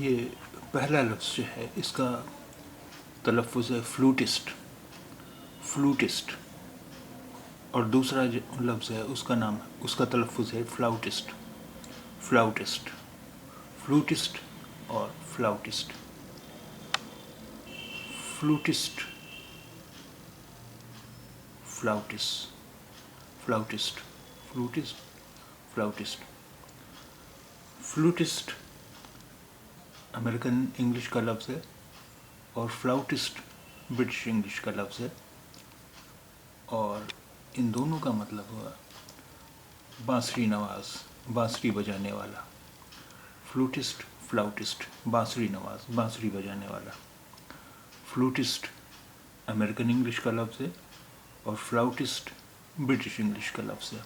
ये पहला लफ्ज़ जो है इसका तलफ़्फ़ुज़ है फ्लूटिस्ट, फ्लूटिस्ट, और दूसरा जो लफ्ज़ है उसका तलफ़्फ़ुज़ है फ्लाउटिस्ट, फ्लाउटिस्ट, फ्लूटिस्ट और flautist, flutist, flautist, flautist, flutist, flautist. Flutist American English का लफ्ज़ है और फ्लाउटिस्ट ब्रिटिश इंग्लिश का लफ्ज़ है, और इन दोनों का मतलब हुआ बांसुरी नवाज, बांसुरी बजाने वाला। फ्लूटिस्ट, फ्लाउटिस्ट, बांसुरी नवाज, बांसुरी बजाने वाला। फ्लूटिस्ट अमेरिकन इंग्लिश का लफ्ज़ है और फ्लाउटिस्ट ब्रिटिश इंग्लिश का लफ्ज़ है।